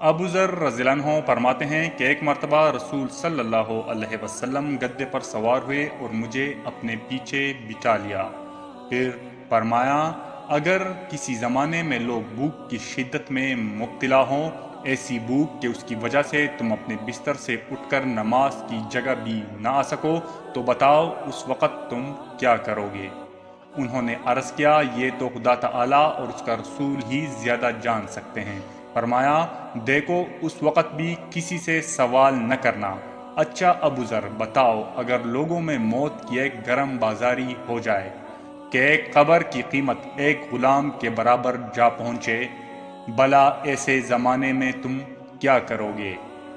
ابو ذر رضی اللہ عنہ فرماتے ہیں کہ ایک مرتبہ رسول صلی اللہ علیہ وسلم گدے پر سوار ہوئے اور مجھے اپنے پیچھے بٹھا لیا۔ پھر فرمایا، اگر کسی زمانے میں لوگ بھوک کی شدت میں مبتلا ہوں، ایسی بھوک کہ اس کی وجہ سے تم اپنے بستر سے اٹھ کر نماز کی جگہ بھی نہ آ سکو، تو بتاؤ اس وقت تم کیا کرو گے؟ انہوں نے عرض کیا، یہ تو خدا تعالیٰ اور اس کا رسول ہی زیادہ جان سکتے ہیں۔ فرمایا، دیکھو اس وقت بھی کسی سے سوال نہ کرنا۔ اچھا ابو ذر، بتاؤ اگر لوگوں میں موت کی ایک گرم بازاری ہو جائے کہ ایک قبر کی قیمت ایک غلام کے برابر جا پہنچے، بھلا ایسے زمانے میں تم کیا کرو گے؟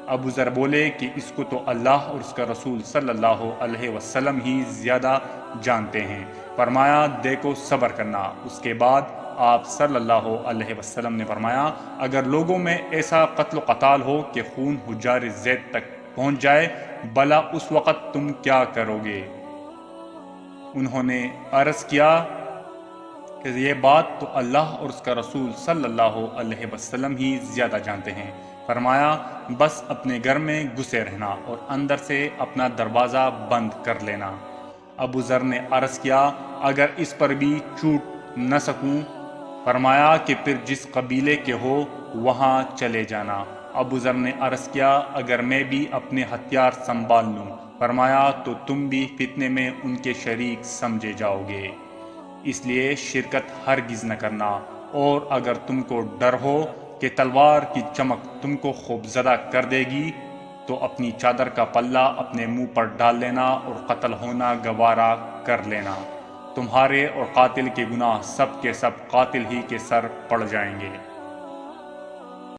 ابو ذر بولے کہ اس کو تو اللہ اور اس کا رسول صلی اللہ علیہ وسلم ہی زیادہ جانتے ہیں۔ فرمایا، دیکھو صبر کرنا۔ اس کے بعد آپ صلی اللہ علیہ وسلم نے فرمایا، اگر لوگوں میں ایسا قتل و قتال ہو کہ خون حجار زید تک پہنچ جائے، بھلا اس وقت تم کیا کرو گے؟ انہوں نے عرض کیا کہ یہ بات تو اللہ اور اس کا رسول صلی اللہ علیہ وسلم ہی زیادہ جانتے ہیں۔ فرمایا، بس اپنے گھر میں گھسے رہنا اور اندر سے اپنا دروازہ بند کر لینا۔ ابو ذر نے عرض کیا، اگر اس پر بھی چھوٹ نہ سکوں؟ فرمایا کہ پھر جس قبیلے کے ہو وہاں چلے جانا۔ ابو ذر نے عرض کیا، اگر میں بھی اپنے ہتھیار سنبھال لوں؟ فرمایا، تو تم بھی فتنے میں ان کے شریک سمجھے جاؤ گے، اس لیے شرکت ہرگز نہ کرنا۔ اور اگر تم کو ڈر ہو کہ تلوار کی چمک تم کو خوفزدہ کر دے گی، تو اپنی چادر کا پلہ اپنے منہ پر ڈال لینا اور قتل ہونا گوارا کر لینا۔ تمہارے اور قاتل کے گناہ سب کے سب قاتل ہی کے سر پڑ جائیں گے۔